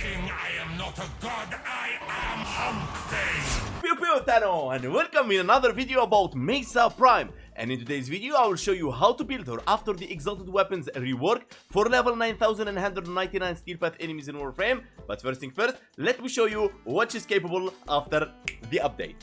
king, I am not a god, I am Hump Pew pew Tano, and welcome in another video about Mesa Prime. And in today's video I will show you how to build her after the Exalted Weapons rework for level 9199 Steel Path enemies in Warframe. But first thing first, let me show you what she's capable after the update.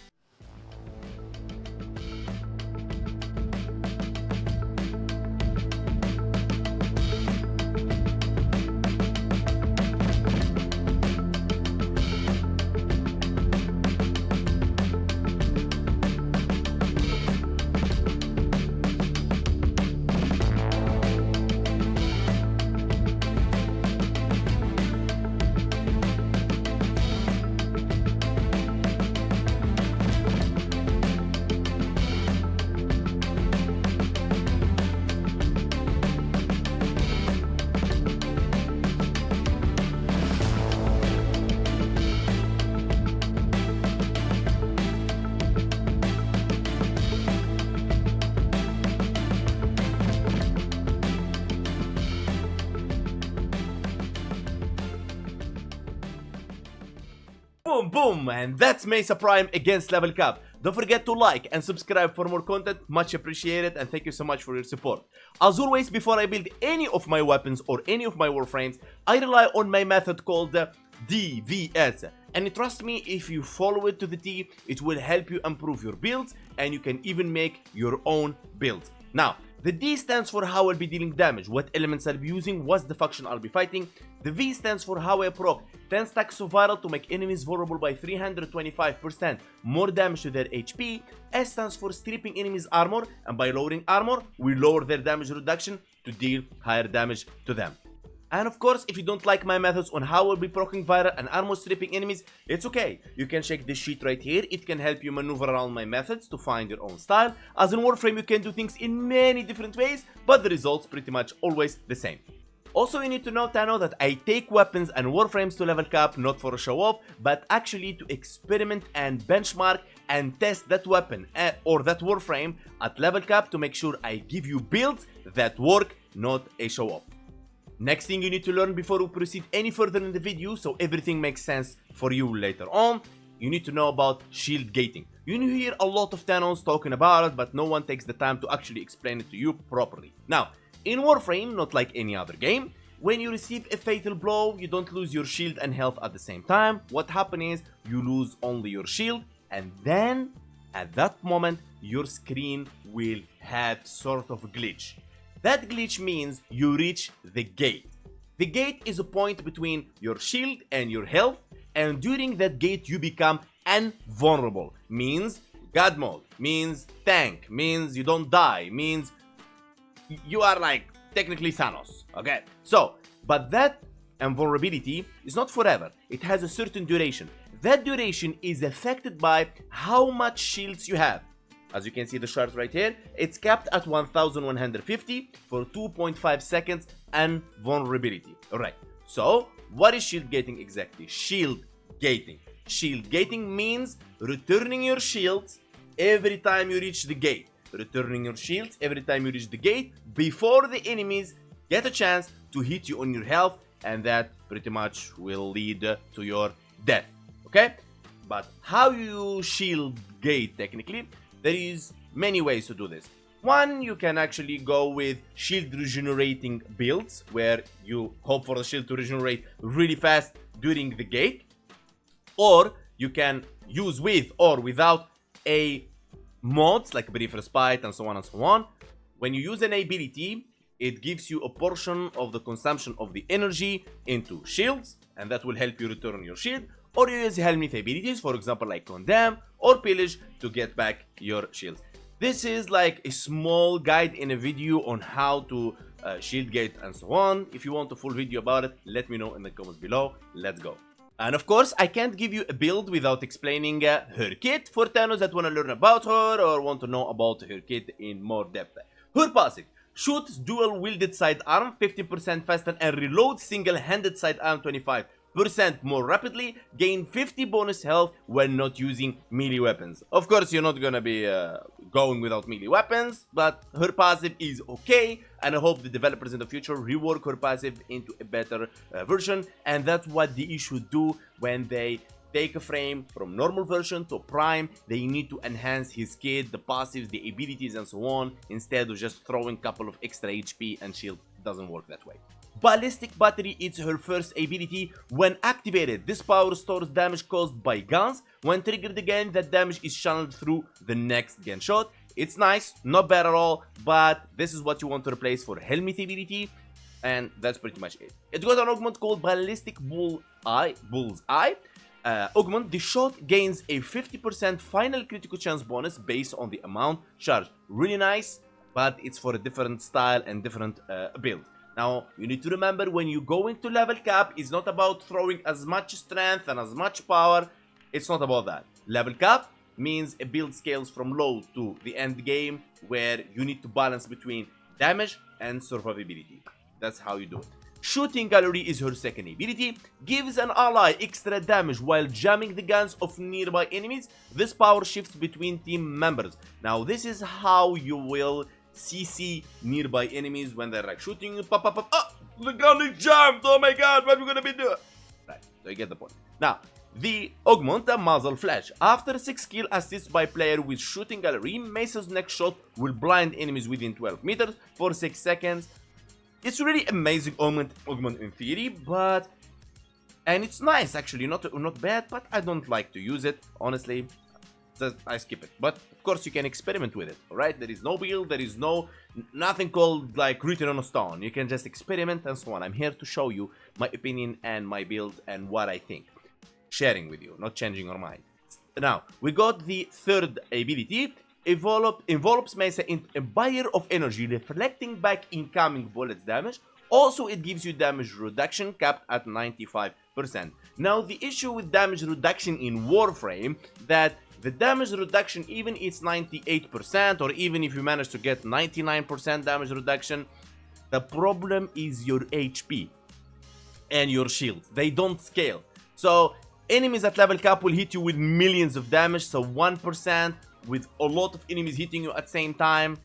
Boom boom, and that's Mesa Prime against level cap. Don't forget to like and subscribe for more content, much appreciated, and thank you so much for your support. As always, before I build any of my weapons or any of my warframes, I rely on my method called DVS. And trust me, if you follow it to the T, it will help you improve your builds, and you can even make your own builds. Now, the D stands for how I'll be dealing damage, what elements I'll be using, what's the faction I'll be fighting. The V stands for how I proc 10 stacks of viral to make enemies vulnerable by 325% more damage to their HP. S stands for stripping enemies armor, and by lowering armor, we lower their damage reduction to deal higher damage to them. And of course, if you don't like my methods on how I'll be proccing viral and armor stripping enemies, it's okay. You can check this sheet right here. It can help you maneuver around my methods to find your own style. As in Warframe, you can do things in many different ways, but the results pretty much always the same. Also, you need to know, Tano, that I take weapons and warframes to level cap not for a show off, but actually to experiment and benchmark and test that weapon or that warframe at level cap to make sure I give you builds that work, not a show off. Next thing you need to learn before we proceed any further in the video, so everything makes sense for you later on, you need to know about shield gating. You hear a lot of Thanos talking about it, but no one takes the time to actually explain it to you properly. Now, in Warframe, not like any other game, when you receive a fatal blow, you don't lose your shield and health at the same time. What happens is you lose only your shield, and then at that moment your screen will have sort of a glitch. That glitch means you reach the gate. The gate is a point between your shield and your health, and during that gate you become invulnerable. Means God mode, means tank, means you don't die, means you are like technically Thanos, okay? So, but that invulnerability is not forever. It has a certain duration. That duration is affected by how much shields you have. As you can see the chart right here, it's capped at 1150 for 2.5 seconds and vulnerability. Alright, so what is shield gating exactly? Shield gating. Shield gating means returning your shields every time you reach the gate. Returning your shields every time you reach the gate before the enemies get a chance to hit you on your health, and that pretty much will lead to your death. Okay? But how you shield gate technically? There is many ways to do this. One, you can actually go with shield regenerating builds, where you hope for the shield to regenerate really fast during the gate. Or you can use with or without a mods like Brief Respite and so on and so on. When you use an ability, it gives you a portion of the consumption of the energy into shields, and that will help you return your shield. Or you use Helmith abilities, for example like Condemn or Pillage, to get back your shields. This is like a small guide in a video on how to shield gate and so on. If you want a full video about it, let me know in the comments below. Let's go. And of course, I can't give you a build without explaining her kit for Thanos that want to learn about her or want to know about her kit in more depth. Her passive: shoots dual wielded sidearm 50% faster and reload single-handed sidearm 25% more rapidly, gain 50 bonus health when not using melee weapons. Of course, you're not gonna be going without melee weapons, but her passive is okay, and I hope the developers in the future rework her passive into a better version, and that's what they should do when they take a frame from normal version to prime. They need to enhance his kit, the passives, the abilities, and so on, instead of just throwing a couple of extra HP and shield. Doesn't work that way. Ballistic Battery is her first ability. When activated, this power stores damage caused by guns. When triggered again, that damage is channeled through the next gunshot. It's nice, not bad at all, but this is what you want to replace for Helmet ability, and that's pretty much it. It got an augment called Ballistic Bullseye. Augment, the shot gains a 50% final critical chance bonus based on the amount charged. Really nice, but it's for a different style and different build. Now, you need to remember, when you go into level cap, it's not about throwing as much strength and as much power. It's not about that. Level cap means a build scales from low to the end game, where you need to balance between damage and survivability. That's how you do it. Shooting Gallery is her second ability. Gives an ally extra damage while jamming the guns of nearby enemies. This power shifts between team members. Now, this is how you will CC nearby enemies when they're like shooting you. Pop, pop, pop. Oh, the gun is jammed. Oh my god, what are we gonna be doing? Right, so you get the point. Now, the augment, Muzzle Flash. After 6 kill assists by player with Shooting Gallery, Mesa's next shot will blind enemies within 12 meters for 6 seconds. It's really amazing augment in theory, but... and it's nice actually, not bad, but I don't like to use it, honestly. So I skip it. But of course you can experiment with it, alright? There is no build, there is nothing called like written on a stone. You can just experiment and so on. I'm here to show you my opinion and my build and what I think. Sharing with you, not changing your mind. Now, we got the third ability. Envelops Mesa in a barrier of energy, reflecting back incoming bullets damage. Also, it gives you damage reduction capped at 95%. Now, the issue with damage reduction in Warframe, that the damage reduction, even it's 98%, or even if you manage to get 99% damage reduction, the problem is your HP and your shields. They don't scale. So, enemies at level cap will hit you with millions of damage, so 1% with a lot of enemies hitting you at the same time,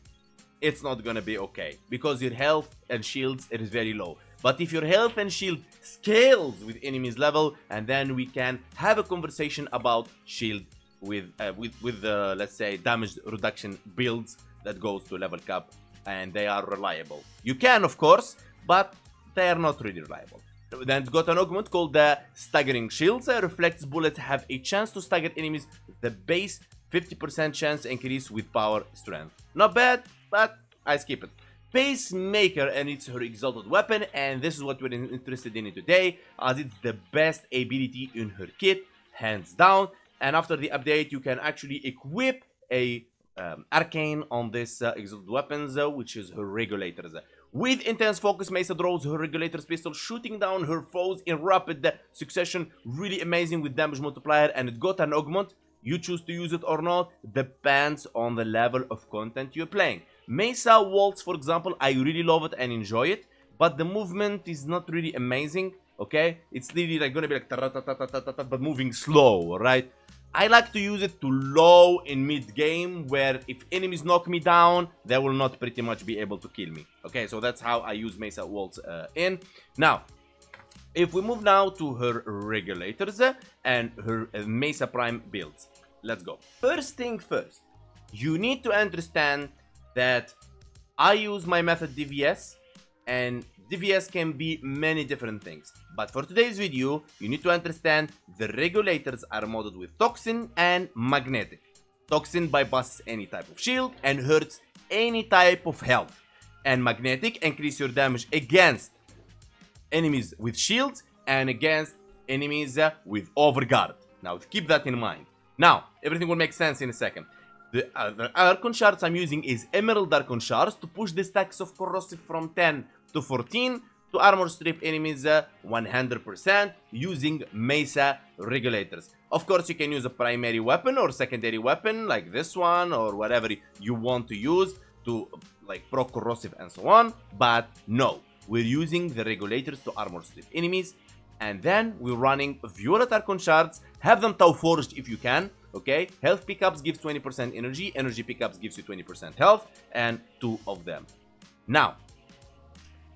it's not gonna be okay, because your health and shields is very low. But if your health and shield scales with enemies level, and then we can have a conversation about shield with let's say damage reduction builds that goes to level cap, and they are reliable. You can, of course, but they are not really reliable. Then it's got an augment called the Staggering Shields. Reflects bullets have a chance to stagger enemies. The base 50% chance increase with power strength. Not bad, but I skip it. Pacemaker, and it's her exalted weapon, and this is what we're interested in today, as it's the best ability in her kit, hands down. And after the update, you can actually equip a arcane on this exalted weapons, which is her regulators. With intense focus, Mesa draws her regulators pistol, shooting down her foes in rapid succession. Really amazing with damage multiplier, and it got an augment. You choose to use it or not, depends on the level of content you're playing. Mesa Waltz, for example, I really love it and enjoy it, but the movement is not really amazing, okay? It's really like gonna be like but moving slow, right? I like to use it to low in mid-game, where if enemies knock me down, they will not pretty much be able to kill me. Okay, so that's how I use Mesa Waltz in. Now, if we move now to her regulators and her Mesa Prime builds. Let's go. First thing first, you need to understand that I use my method DVS, and DVS can be many different things. But for today's video, you need to understand the regulators are modeled with Toxin and Magnetic. Toxin bypasses any type of shield and hurts any type of health. And Magnetic increases your damage against enemies with shields and against enemies with overguard. Now, keep that in mind. Now, everything will make sense in a second. The Archon Shards I'm using is Emerald Archon Shards to push the stacks of Corrosive from 10 to 14 to armor strip enemies 100% using Mesa Regulators. Of course, you can use a primary weapon or secondary weapon like this one or whatever you want to use to like proc Corrosive and so on, but no. We're using the regulators to armor strip enemies, and then we're running Violet Archon Shards. Have them Tau Forged if you can, okay? Health pickups gives 20% energy, energy pickups gives you 20% health, and 2 of them. Now,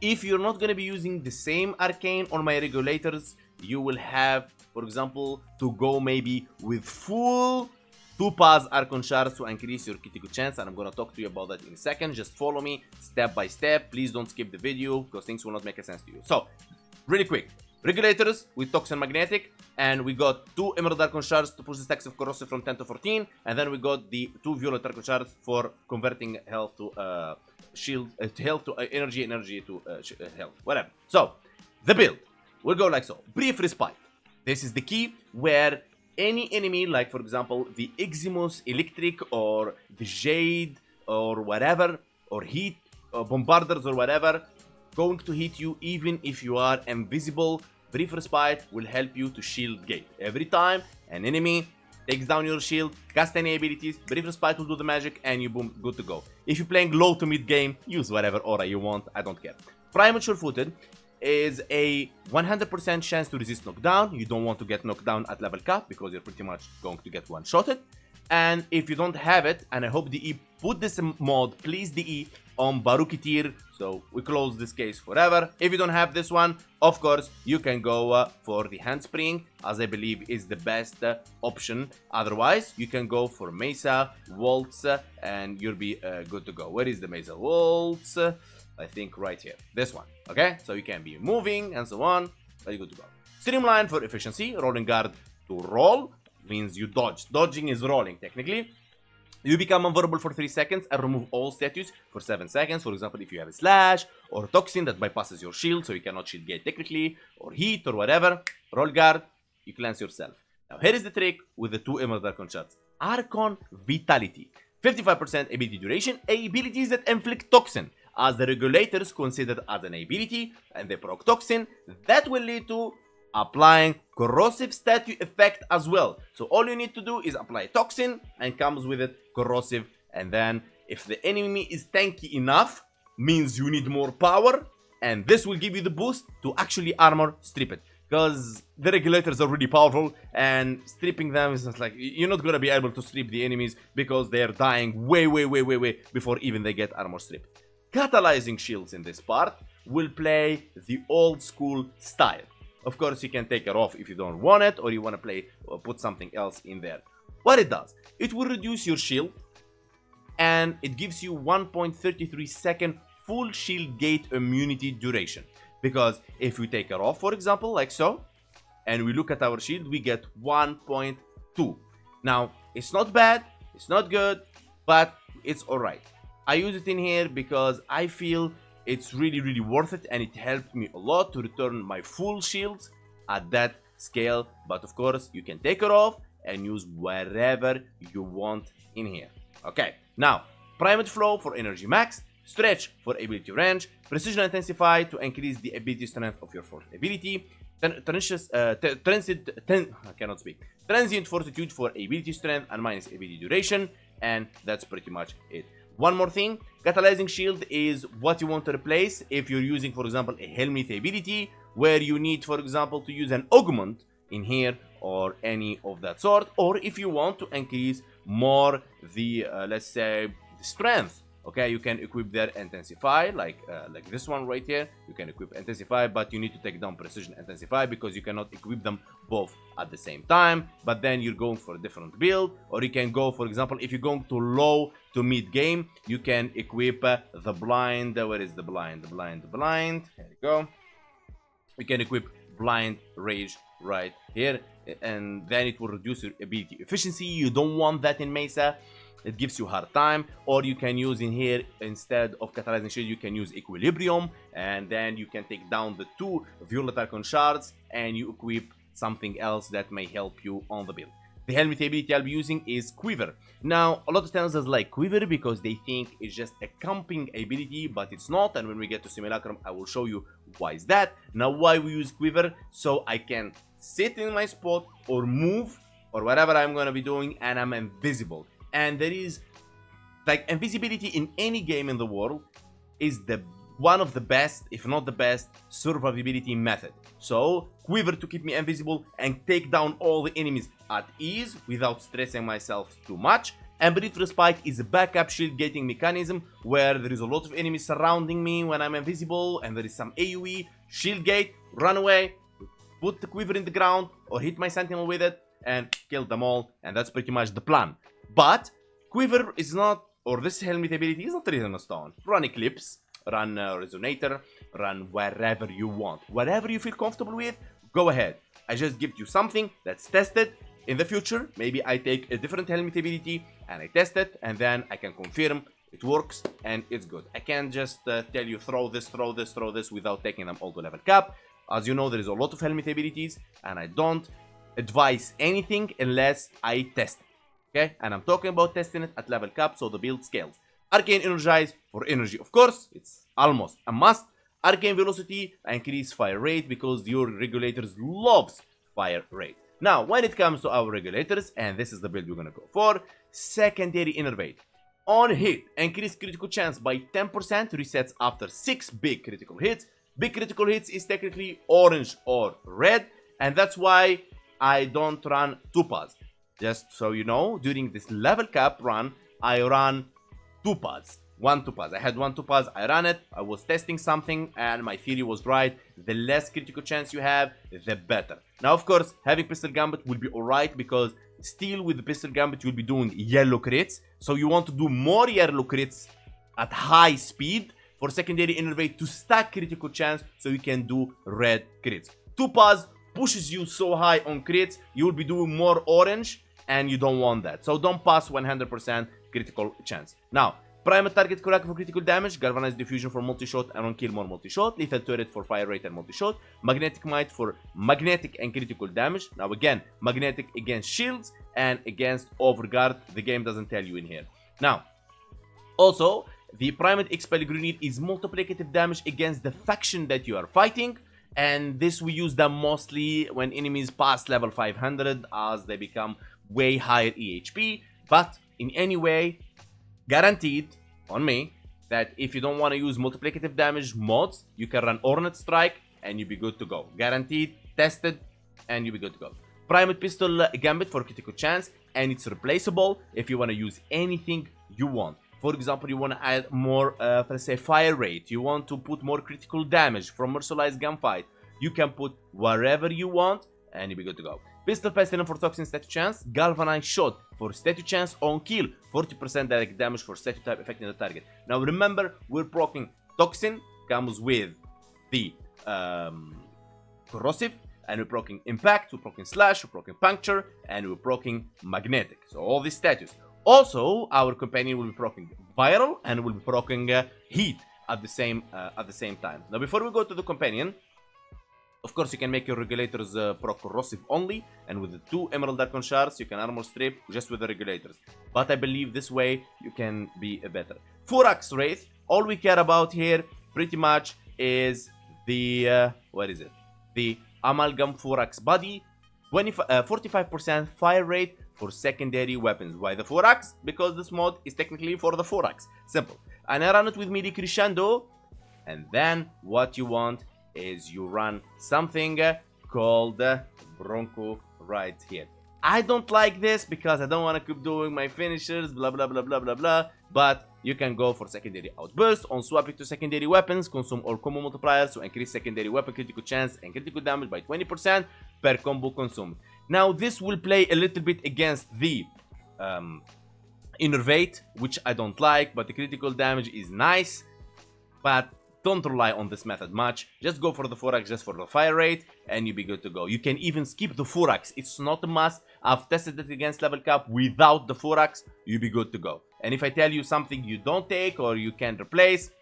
if you're not gonna be using the same arcane on my regulators, you will have, for example, to go maybe with full 2 pass Archon shards to increase your critical chance, and I'm gonna talk to you about that in a second. Just follow me step by step. Please don't skip the video because things will not make sense to you. So, really quick. Regulators with Toxin Magnetic, and we got 2 Emerald Archon shards to push the stacks of Corrosive from 10 to 14, and then we got the 2 Violet Archon shards for converting health to shield, health to energy, energy to health, whatever. So, the build will go like so. Brief Respite. This is the key where any enemy, like for example, the Eximus Electric or the Jade or whatever, or Heat, or Bombarders or whatever, going to hit you even if you are invisible. Brief Respite will help you to shield gate. Every time an enemy takes down your shield, cast any abilities, Brief Respite will do the magic and you boom, good to go. If you're playing low to mid game, use whatever aura you want, I don't care. Primal Sure-Footed is a 100% chance to resist knockdown. You don't want to get knocked down at level cap because you're pretty much going to get one-shotted. And if you don't have it, and I hope DE put this mod, please DE on Barukitir, so we close this case forever. If you don't have this one, of course, you can go for the Handspring, as I believe is the best option. Otherwise, you can go for Mesa, Waltz, and you'll be good to go. Where is the Mesa Waltz? I think right here. This one, okay? So you can be moving and so on, very good to go. Streamline for efficiency, Rolling Guard to roll, means you dodge. Dodging is rolling, technically. You become invulnerable for 3 seconds and remove all status for 7 seconds. For example, if you have a Slash or Toxin that bypasses your shield, so you cannot shield gate technically, or Heat or whatever, Roll Guard, you cleanse yourself. Now here is the trick with the 2 Emerald Archon shards. Archon Vitality, 55% ability duration, abilities that inflict Toxin, as the regulators considered as an ability, and they proc Toxin, that will lead to applying corrosive statue effect as well. So all you need to do is apply Toxin and comes with it corrosive, and then if the enemy is tanky enough, means you need more power, and this will give you the boost to actually armor strip it, because the regulators are really powerful and stripping them is not like, you're not gonna be able to strip the enemies because they're dying way before even they get armor stripped. Catalyzing shields in this part will play the old school style. Of course, you can take it off if you don't want it, or you want to play or put something else in there. What it does, it will reduce your shield, and it gives you 1.33 second full shield gate immunity duration. Because if we take it off, for example, like so, and we look at our shield, we get 1.2. Now, it's not bad, it's not good, but it's alright. I use it in here because I feel it's really worth it, and it helped me a lot to return my full shields at that scale. But of course, you can take it off and use wherever you want in here. Okay, now, Primate Flow for energy max, Stretch for ability range, Precision Intensify to increase the ability strength of your fourth ability, Transient Fortitude for ability strength and minus ability duration, and that's pretty much it. One more thing, Catalyzing Shield is what you want to replace if you're using, for example, a Helmith ability, where you need, for example, to use an Augment in here, or any of that sort, or if you want to increase more the, let's say, the strength. Okay, you can equip their Intensify, like this one right here. You can equip Intensify, but you need to take down Precision Intensify because you cannot equip them both at the same time. But then you're going for a different build, or you can go, for example, if you're going to low to mid game, you can equip the Blind. Where is the Blind? The Blind. Here you go. You can equip Blind Rage right here, and then it will reduce your ability efficiency. You don't want that in Mesa. It gives you hard time. Or you can use in here, instead of Catalyzing Shield, you can use Equilibrium, and then you can take down the 2 Violet Archon shards and you equip something else that may help you on the build. The Helmith ability I'll be using is Quiver. Now, a lot of times like Quiver because they think it's just a camping ability, but it's not, and when we get to Simulacrum, I will show you why is that. Now, why we use Quiver? So I can sit in my spot or move or whatever I'm gonna be doing, and I'm invisible. And there is, like, invisibility in any game in the world is the one of the best, if not the best, survivability method. So, Quiver to keep me invisible and take down all the enemies at ease without stressing myself too much. And Brief Respite is a backup shield gating mechanism where there is a lot of enemies surrounding me when I'm invisible and there is some AoE, shield gate, run away, put the Quiver in the ground or hit my sentinel with it and kill them all, and that's pretty much the plan. But Quiver is not, or this helmet ability is not written in stone. Run Eclipse, run Resonator, run wherever you want. Whatever you feel comfortable with, go ahead. I just give you something that's tested. In the future, maybe I take a different helmet ability and I test it, and then I can confirm it works and it's good. I can't just tell you throw this without taking them all to level cap. As you know, there is a lot of helmet abilities and I don't advise anything unless I test it. Okay, and I'm talking about testing it at level cap, so the build scales. Arcane Energize for energy, of course, it's almost a must. Arcane Velocity, increase fire rate because your regulators loves fire rate. Now, when it comes to our regulators, and this is the build we're gonna go for, Secondary Innervate. On hit, increase critical chance by 10%, resets after 6 big critical hits. Big critical hits is technically orange or red, and that's why I don't run Topaz. Just so you know, during this level cap run, I run Topaz. One Topaz. I had one Topaz, I ran it, I was testing something, and my theory was right. The less critical chance you have, the better. Now, of course, having Pistol Gambit will be alright, because still with the Pistol Gambit, you'll be doing yellow crits. So you want to do more yellow crits at high speed for Secondary Innervate to stack critical chance, so you can do red crits. Topaz pushes you so high on crits, you will be doing more orange, and you don't want that. So don't pass 100% critical chance. Now, Prime Target Crack for critical damage, Galvanized Diffusion for multi-shot and on-kill more multi-shot, Lethal Turret for fire rate and multi-shot, Magnetic Might for magnetic and critical damage. Now again, magnetic against shields and against overguard, the game doesn't tell you in here. Now, also, the Primed Expel Grenade is multiplicative damage against the faction that you are fighting, and this we use them mostly when enemies pass level 500 as they become way higher EHP, but in any way, guaranteed on me that if you don't want to use multiplicative damage mods, you can run Hornet Strike and you'll be good to go. Guaranteed, tested, and you'll be good to go. Primed Pistol Gambit for critical chance, and it's replaceable if you want to use anything you want. For example, you want to add more, let's say, fire rate. You want to put more critical damage from Mercilized Gunfight. You can put wherever you want, and you'll be good to go. Pistol Pestilence for Toxin Statue Chance, Galvanized Shot for Statue Chance on kill, 40% direct damage for statue type affecting the target. Now remember, we're proccing Toxin, comes with the Corrosive, and we're proccing Impact, we're proccing Slash, we're proccing Puncture, and we're proccing Magnetic. So all these statues. Also, our companion will be proccing Viral, and will be proccing Heat at the same time. Now before we go to the companion, of course, you can make your regulators proc corrosive only, and with the 2 Emerald Archon Shards, you can armor strip just with the regulators. But I believe this way you can be better. Furax Wraith, all we care about here pretty much is the, what is it? The Amalgam Furax Body, 45% fire rate for secondary weapons. Why the Furax? Because this mod is technically for the Furax. Simple. And I run it with melee crescendo, and then what you want is you run something called Bronco right here. I don't like this because I don't want to keep doing my finishers, blah blah blah blah blah blah, but you can go for secondary outburst. On swapping to secondary weapons, consume all combo multipliers to increase secondary weapon critical chance and critical damage by 20% per combo consumed. Now this will play a little bit against the Innervate, which I don't like, but the critical damage is nice, but don't rely on this method much. Just go for the Furax just for the fire rate and you'll be good to go. You can even skip the Furax. It's not a must. I've tested it against level cap without the Furax. You'll be good to go. And if I tell you something you don't take or you can replace,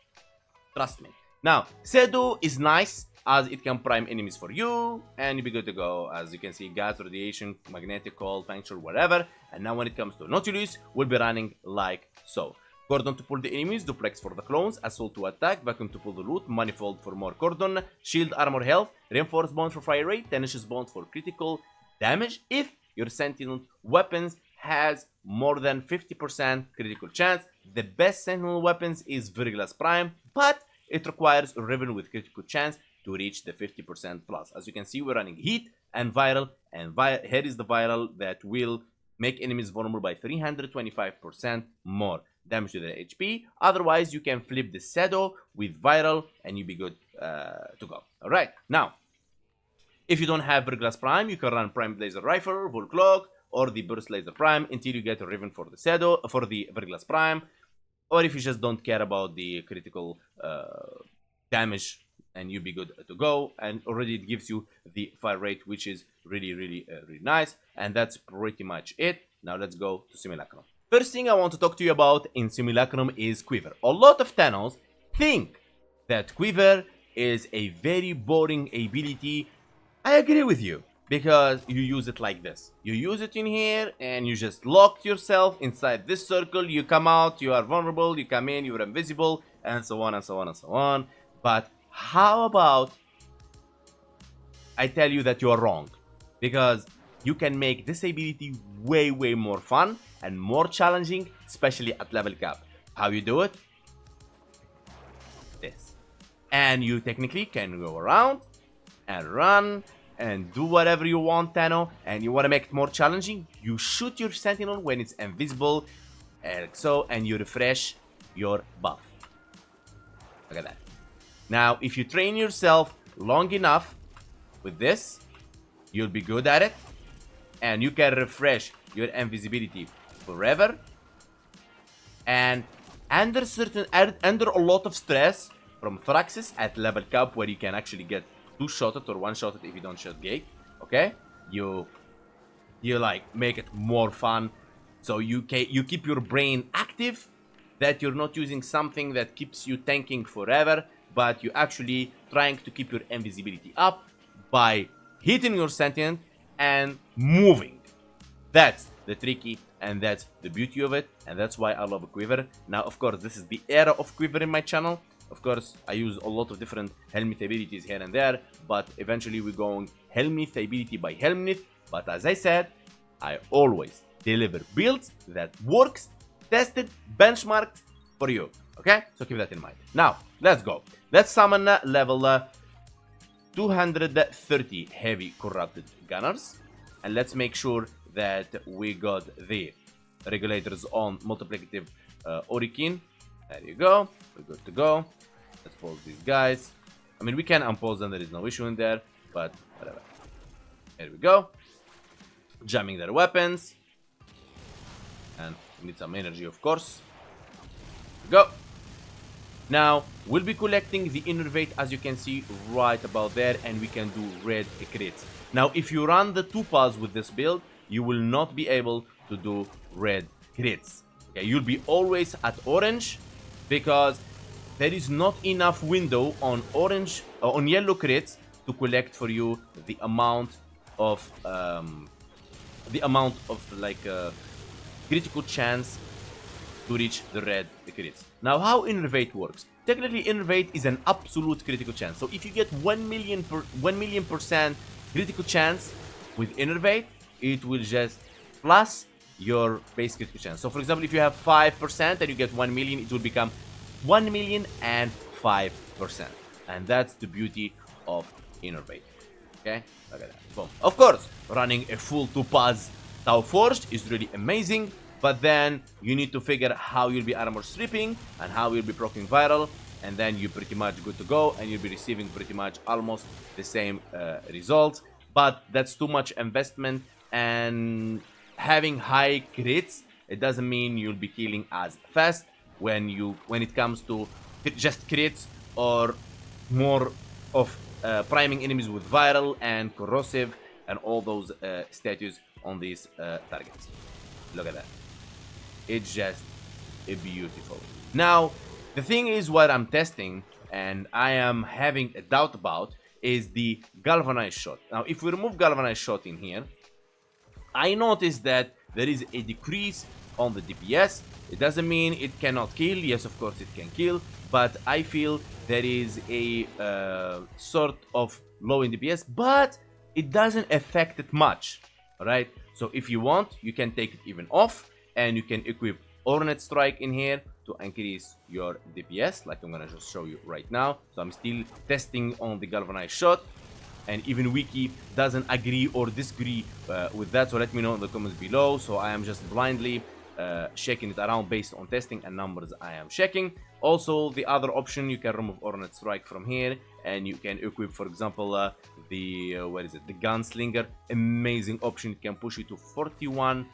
trust me. Now, Sedu is nice as it can prime enemies for you and you'll be good to go. As you can see, gas, radiation, magnetic cold, puncture, whatever. And now when it comes to Nautilus, we'll be running like so. Cordon to pull the enemies, Duplex for the clones, Assault to attack, Vacuum to pull the loot, Manifold for more Cordon, Shield Armor Health, Reinforced Bond for fire rate, Tenacious Bond for critical damage if your Sentinel weapons has more than 50% critical chance. The best Sentinel weapons is Verglass Prime, but it requires a Riven with critical chance to reach the 50% plus. As you can see, we're running heat and viral, and here is the viral that will make enemies vulnerable by 325% more damage to their HP. Otherwise, you can flip the Shadow with viral and you'll be good to go. Alright, now, if you don't have Verglass Prime, you can run Prime Laser Rifle, Full Cloak, or the Burst Laser Prime until you get a Riven for the Shadow, for the Verglass Prime. Or if you just don't care about the critical damage, and you'll be good to go. And already it gives you the fire rate, which is really nice. And that's pretty much it. Now let's go to Simulacrum. First thing I want to talk to you about in Simulacrum is Quiver. A lot of Thanos think that Quiver is a very boring ability. I agree with you, because you use it like this. You use it in here and you just lock yourself inside this circle. You come out, you are vulnerable, you come in, you're invisible, and so on and so on and so on. But how about I tell you that you are wrong? Because you can make this ability way more fun and more challenging, especially at level cap. How you do it? This. And you technically can go around and run and do whatever you want, Thanos, and you want to make it more challenging, you shoot your Sentinel when it's invisible, like so, and you refresh your buff. Look at that. Now, if you train yourself long enough with this, you'll be good at it, and you can refresh your invisibility forever. And under a lot of stress from Thraxis at level cap, where you can actually get two-shotted or one-shotted if you don't shot gate, okay? You like make it more fun, so you keep your brain active, that you're not using something that keeps you tanking forever, but you actually trying to keep your invisibility up by hitting your sentient and moving. That's the tricky, and that's the beauty of it, and that's why I love Quiver. Now, of course, this is the era of Quiver in my channel. Of course, I use a lot of different Helmith abilities here and there, but eventually we're going Helmith ability by Helmith. But as I said, I always deliver builds that works, tested, benchmarked for you. Okay? So keep that in mind. Now, let's go. Let's summon level 230 heavy corrupted gunners. And let's make sure that we got the regulators on multiplicative Orikin. There you go. We're good to go. Let's pause these guys. I mean, we can unpause them. There is no issue in there. But whatever. There we go. Jamming their weapons. And we need some energy, of course. There we go. Now, we'll be collecting the innervate, as you can see right about there. And we can do red crits. Now, if you run the 2 paths with this build, you will not be able to do red crits. Okay, you'll be always at orange, because there is not enough window on orange on yellow crits to collect for you the amount of like critical chance to reach the red crits. Now, how innervate works? Technically, innervate is an absolute critical chance. So if you get 1 million% critical chance with innervate, it will just plus your base critical chance. So for example, if you have 5% and you get 1 million, it will become 1,005%. And that's the beauty of innervate. Okay, look at that. Boom. Of course, running a full 2 paths Tau Forged is really amazing, but then you need to figure how you'll be armor stripping and how you'll be proccing viral, and then you're pretty much good to go, and you'll be receiving pretty much almost the same results. But that's too much investment, and having high crits, it doesn't mean you'll be killing as fast when it comes to just crits or more of priming enemies with viral and corrosive and all those statues on these targets. Look at that. It's just beautiful. Now, the thing is, what I'm testing and I am having a doubt about is the galvanized shot. Now, if we remove galvanized shot in here, I noticed that there is a decrease on the DPS. It doesn't mean it cannot kill. Yes, of course it can kill, but I feel there is a sort of low in DPS, but it doesn't affect it much. Alright, so if you want, you can take it even off, and you can equip Ornate Strike in here to increase your DPS, like I'm gonna just show you right now. So I'm still testing on the galvanized shot, and even Wiki doesn't agree or disagree with that, so let me know in the comments below. So I am just blindly shaking it around based on testing and numbers I am checking. Also, the other option, you can remove Ornate Strike from here, and you can equip, for example, the Gunslinger. Amazing option. It can push you to 41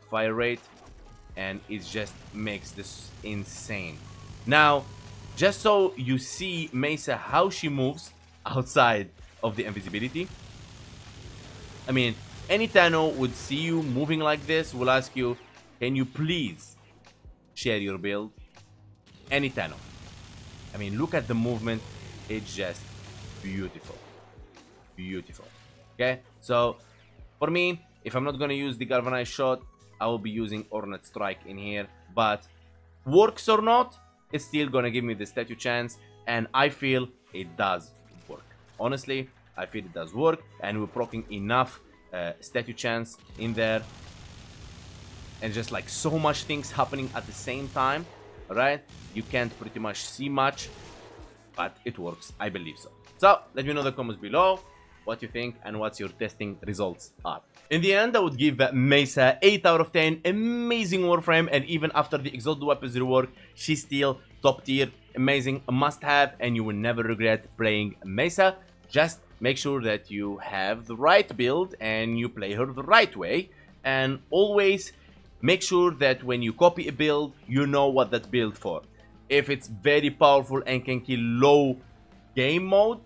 fire rate, and it just makes this insane. Now, just so you see Mesa how she moves outside of the invisibility. I mean, any Tano would see you moving like this, will ask you, can you please share your build? Any Tano. I mean, look at the movement. It's just beautiful. Beautiful. Okay? So, for me, if I'm not going to use the galvanized shot, I will be using Ornate Strike in here. But, works or not, it's still going to give me the statue chance. And I feel it does work. Honestly, I feel it does work. And we're proccing enough statue chance in there. And just like so much things happening at the same time. Alright? You can't pretty much see much. But it works. I believe so. So, let me know in the comments below what you think and what your testing results are. In the end, I would give Mesa 8 out of 10. Amazing Warframe, and even after the Exalted Weapons rework, she's still top tier. Amazing, a must have, and you will never regret playing Mesa. Just make sure that you have the right build and you play her the right way. And always make sure that when you copy a build, you know what that build for. If it's very powerful and can kill low game mode,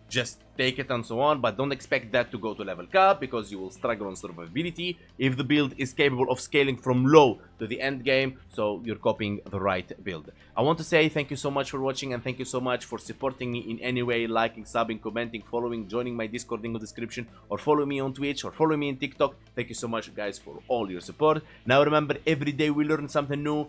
just take it and so on, but don't expect that to go to level cap because you will struggle on survivability if the build is capable of scaling from low to the end game, so you're copying the right build. I want to say thank you so much for watching, and thank you so much for supporting me in any way, liking, subbing, commenting, following, joining my Discord in the description, or follow me on Twitch, or follow me on TikTok. Thank you so much, guys, for all your support. Now remember, every day we learn something new.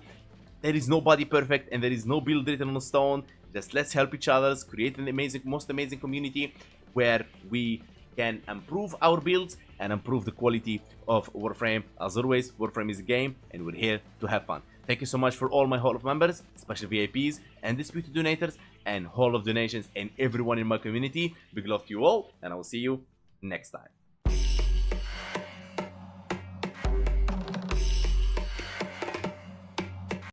There is nobody perfect and there is no build written on stone. Just let's help each other, create an most amazing community where we can improve our builds and improve the quality of Warframe. As always, Warframe is a game and we're here to have fun. Thank you so much for all my Hall of members, special VIPs, and disputed donators, and Hall of donations, and everyone in my community. Big love to you all, and I will see you next time.